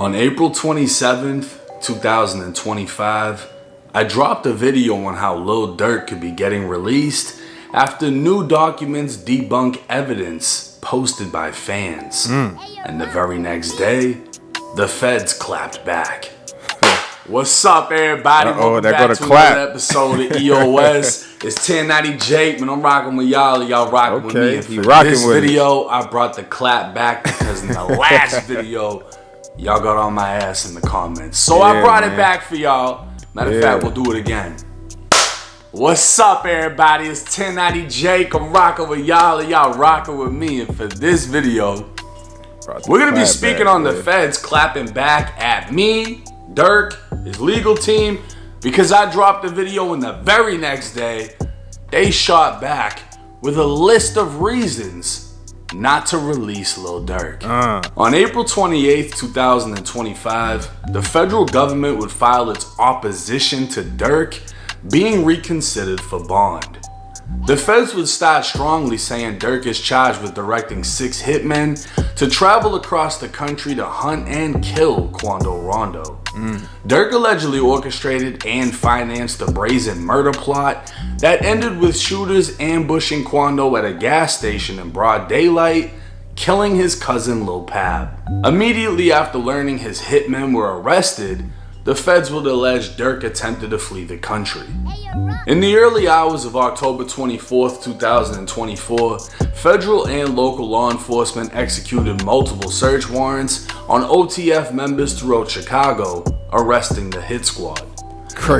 On April 27th, 2025, I dropped a video on how Lil Durk could be getting released after new documents debunk evidence posted by fans. And the very next day, the feds clapped back. What's up, everybody? Welcome back to another episode of EOS. It's 1090 Jake, man. I'm rocking with y'all, and y'all rocking with me. And for this video, I brought the clap back because in the last video, y'all got on my ass in the comments. So I brought it back for y'all. Matter of fact, we'll do it again. What's up, everybody? It's 1090 Jake. I'm rocking with y'all, and y'all rocking with me. And for this video, we're going to be speaking on the feds clapping back at me, Durk, his legal team, because I dropped the video and the very next day, they shot back with a list of reasons not to release Lil Durk. On April 28th, 2025, the federal government would file its opposition to Durk being reconsidered for bond. The feds would start strongly saying Durk is charged with directing 6 hitmen to travel across the country to hunt and kill Quando Rondo. Durk allegedly orchestrated and financed a brazen murder plot that ended with shooters ambushing Quando at a gas station in broad daylight, killing his cousin Lil Pab. Immediately after learning his hitmen were arrested, the feds would allege Durk attempted to flee the country. In the early hours of October 24th, 2024, federal and local law enforcement executed multiple search warrants on OTF members throughout Chicago, arresting the hit squad.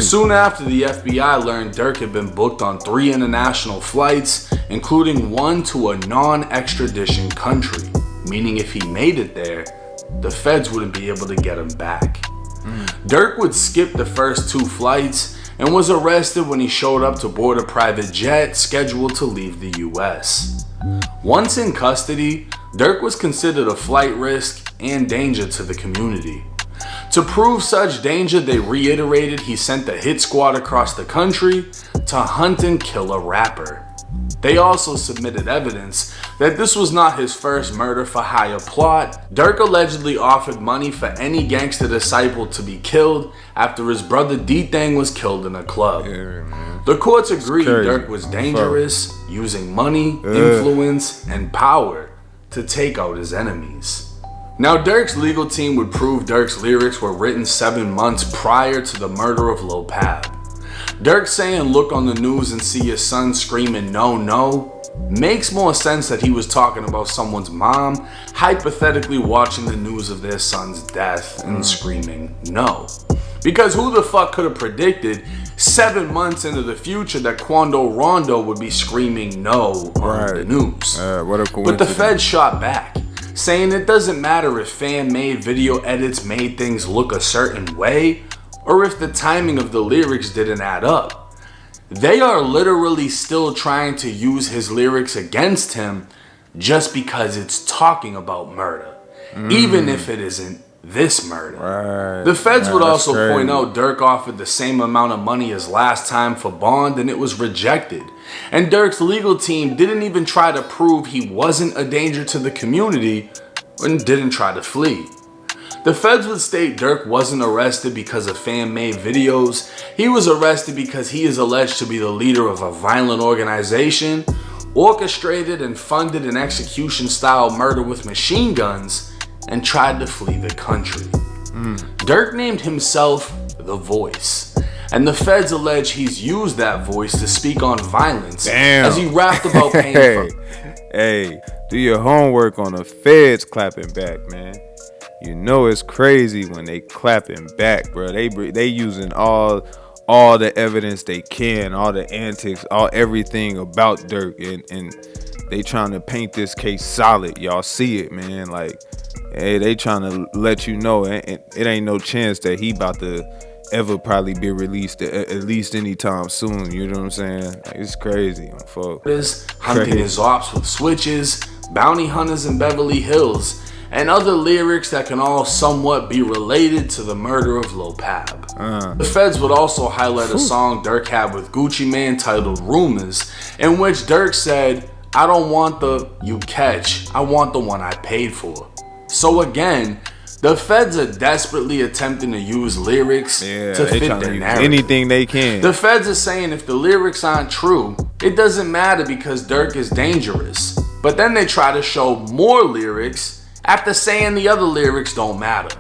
Soon after, the FBI learned Durk had been booked on 3 international flights, including one to a non-extradition country, meaning if he made it there, the feds wouldn't be able to get him back. Durk would skip the first 2 flights and was arrested when he showed up to board a private jet scheduled to leave the US. Once in custody, Durk was considered a flight risk and danger to the community. To prove such danger, they reiterated he sent the hit squad across the country to hunt and kill a rapper. They also submitted evidence that this was not his first murder for hire plot. Durk allegedly offered money for any gangster disciple to be killed after his brother D-Thang was killed in a club. The courts agreed Durk was dangerous, using money, influence, and power to take out his enemies. Now, Durk's legal team would prove Durk's lyrics were written 7 months prior to the murder of Lil Pab. Durk saying look on the news and see your son screaming no, no, makes more sense that he was talking about someone's mom hypothetically watching the news of their son's death and screaming no. Because who the fuck could have predicted 7 months into the future that Quando Rondo would be screaming no on the news? What a coincidence. But the feds shot back, saying it doesn't matter if fan-made video edits made things look a certain way, or if the timing of the lyrics didn't add up. They are literally still trying to use his lyrics against him just because it's talking about murder, even if it isn't this murder. The feds would also point out Durk offered the same amount of money as last time for bond and it was rejected. And Durk's legal team didn't even try to prove he wasn't a danger to the community and didn't try to flee. The feds would state Durk wasn't arrested because of fan-made videos. He was arrested because he is alleged to be the leader of a violent organization, orchestrated and funded an execution-style murder with machine guns, and tried to flee the country. Durk named himself The Voice, and the feds allege he's used that voice to speak on violence as he rapped about paying for... Hey, do your homework on the feds clapping back, man. You know it's crazy when they clapping back, bro. They using all the evidence they can, all the antics, everything about Durk, and they trying to paint this case solid. Y'all see it, man. Like, hey, they trying to let you know it ain't no chance that he about to ever probably be released at least anytime soon. You know what I'm saying? Like, it's crazy, folks. Hunting his ops with switches, bounty hunters in Beverly Hills, and other lyrics that can all somewhat be related to the murder of Lil Pab. The feds would also highlight a song Durk had with Gucci Mane titled Rumors, in which Durk said, I don't want the you catch, I want the one I paid for. So again, The feds are desperately attempting to use lyrics to fit their narrative. Anything they can. The feds are saying if the lyrics aren't true, it doesn't matter because Durk is dangerous. But then they try to show more lyrics after saying the other lyrics don't matter.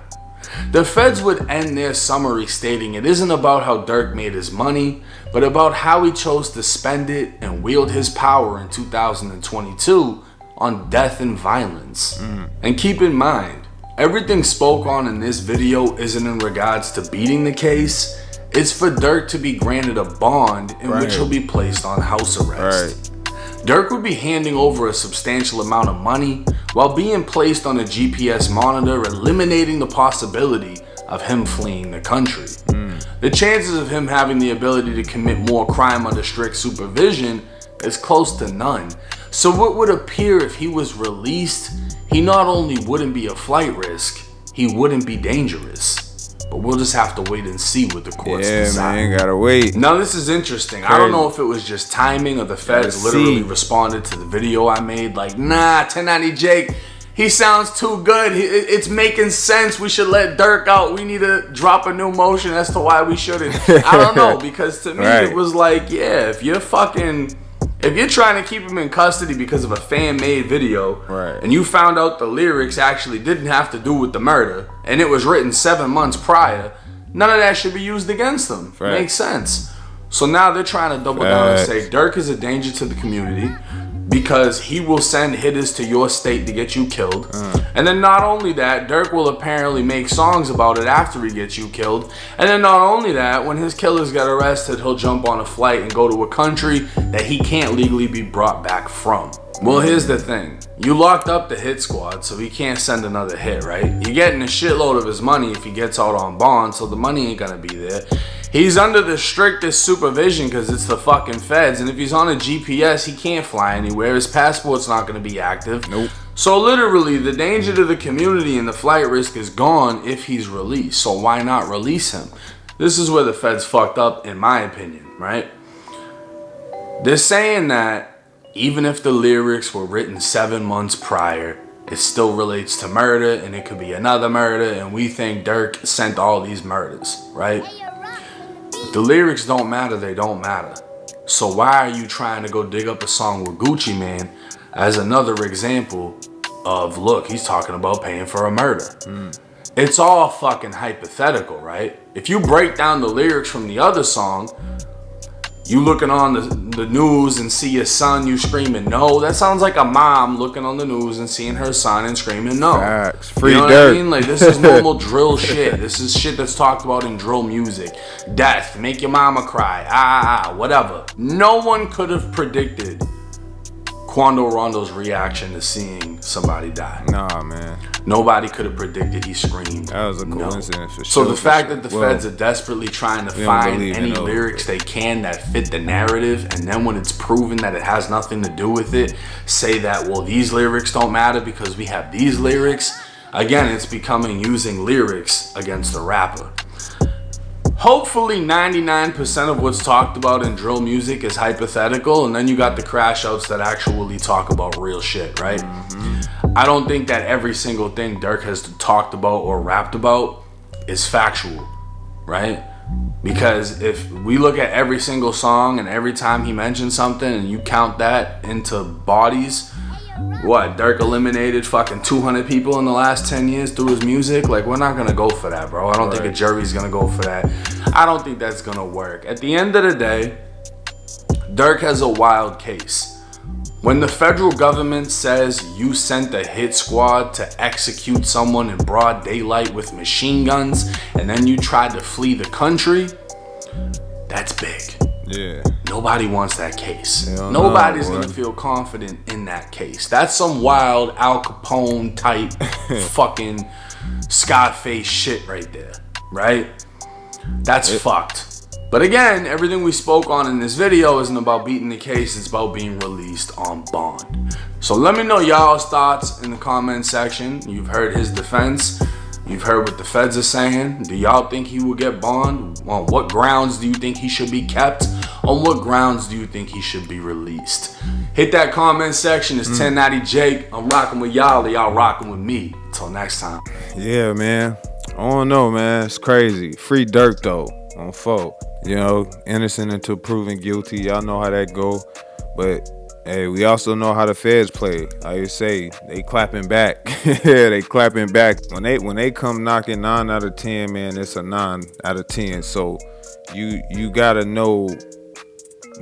The feds would end their summary stating it isn't about how Durk made his money, but about how he chose to spend it and wield his power in 2022 on death and violence. And keep in mind, everything spoke on in this video isn't in regards to beating the case. It's for Durk to be granted a bond in which he'll be placed on house arrest. Durk would be handing over a substantial amount of money while being placed on a GPS monitor, eliminating the possibility of him fleeing the country. The chances of him having the ability to commit more crime under strict supervision is close to none. So what would appear if he was released, he not only wouldn't be a flight risk, he wouldn't be dangerous. But we'll just have to wait and see what the courts decide. Man, gotta wait. Now this is interesting. I don't know if it was just timing or the feds literally responded to the video I made like, nah, 1090 Jake, he sounds too good. It's making sense. We should let Durk out. We need to drop a new motion as to why we shouldn't. I don't know, because to me it was like, yeah, if you're trying to keep him in custody because of a fan-made video, and you found out the lyrics actually didn't have to do with the murder, and it was written 7 months prior, none of that should be used against them. Makes sense. So now they're trying to double down and say Durk is a danger to the community because he will send hitters to your state to get you killed. And then not only that, Durk will apparently make songs about it after he gets you killed. And then not only that, when his killers get arrested, he'll jump on a flight and go to a country that he can't legally be brought back from. Well, here's the thing. You locked up the hit squad, so he can't send another hit, right? You're getting a shitload of his money if he gets out on bond, so the money ain't gonna be there. He's under the strictest supervision because it's the fucking feds, and if he's on a GPS, he can't fly anywhere. His passport's not gonna be active. So literally, the danger to the community and the flight risk is gone if he's released. So why not release him? This is where the feds fucked up, in my opinion, right? They're saying that even if the lyrics were written 7 months prior, it still relates to murder, and it could be another murder, and we think Durk sent all these murders, right? If the lyrics don't matter, they don't matter. So why are you trying to go dig up a song with Gucci Mane as another example of, look, he's talking about paying for a murder? It's all fucking hypothetical, right? If you break down the lyrics from the other song, you looking on the news and see your son, you screaming no. That sounds like a mom looking on the news and seeing her son and screaming no. Facts. Free you know Durk. what I mean? Like, this is normal drill shit. This is shit that's talked about in drill music. Death, make your mama cry, whatever. No one could have predicted Quando Rondo's reaction to seeing somebody die. Nah, man. Nobody could have predicted he screamed. That was a coincidence for So sure. the fact that the feds are desperately trying to find any those lyrics they can that fit the narrative, and then when it's proven that it has nothing to do with it, say that, well, these lyrics don't matter because we have these lyrics. Again, it's becoming using lyrics against the rapper. Hopefully 99% of what's talked about in drill music is hypothetical, and then you got the crash outs that actually talk about real shit, right? I don't think that every single thing Durk has talked about or rapped about is factual, right? Because if we look at every single song and every time he mentions something and you count that into bodies, what, Durk eliminated fucking 200 people in the last 10 years through his music? Like, we're not gonna go for that, bro. I don't think a jury's gonna go for that. I don't think that's gonna work. At the end of the day, Durk has a wild case. When the federal government says you sent a hit squad to execute someone in broad daylight with machine guns and then you tried to flee the country, that's big. Yeah. Nobody wants that case. Nobody's gonna feel confident in that case. That's some wild Al Capone type fucking Scarface shit right there, right? That's fucked. But again, everything we spoke on in this video isn't about beating the case, it's about being released on bond. So let me know y'all's thoughts in the comment section. You've heard his defense. You've heard what the feds are saying. Do y'all think he will get bond? On what grounds do you think he should be kept? On what grounds do you think he should be released? Hit that comment section. It's 1090 Jake. I'm rocking with y'all, or y'all rocking with me. Until next time. Yeah, man. I don't know, man. It's crazy. Free Durk though, on foe. You know, innocent until proven guilty. Y'all know how that go. But hey, we also know how the feds play. Like you say, they clapping back. They clapping back. When they come knocking 9 out of 10, man, it's a 9 out of 10. So you gotta know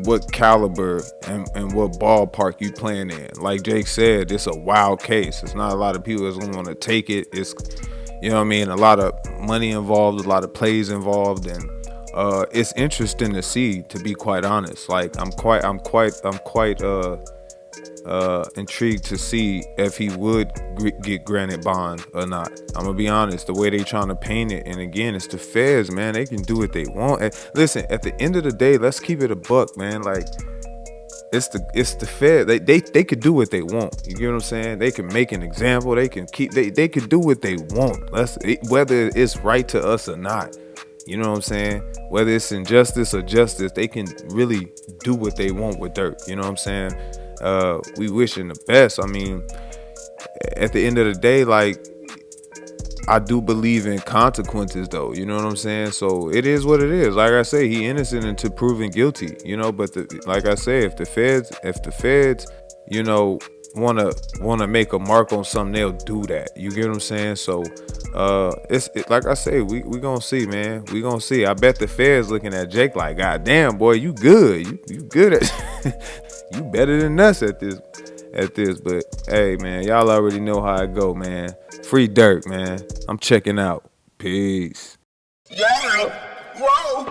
what caliber and what ballpark you playing in. Like Jake said, it's a wild case. It's not a lot of people that's gonna want to take it. It's, you know what I mean, a lot of money involved, a lot of plays involved, and it's interesting to see, to be quite honest. Like I'm quite intrigued to see if he would get granted bond or not. I'm gonna be honest, the way they trying to paint it, and again, it's the feds, man. They can do what they want. And listen, at the end of the day, let's keep it a buck, man. Like it's the fed. They could do what they want. You get what I'm saying? They can make an example. They can they could do what they want. Whether it's right to us or not. You know what I'm saying? Whether it's injustice or justice, they can really do what they want with Durk. You know what I'm saying? We wishing the best. I mean, at the end of the day, like, I do believe in consequences though. You know what I'm saying? So it is what it is. Like I say, he innocent until proven guilty, you know, but like I say, if the feds, you know, wanna make a mark on something, they'll do that. You get what I'm saying? So it's like I say, we gonna see, man. We gonna see. I bet the feds looking at Jake like, God damn, boy, you good. You good at you better than us at this. But hey, man, y'all already know how it go, man. Free Durk, man. I'm checking out. Peace. Yeah. Whoa.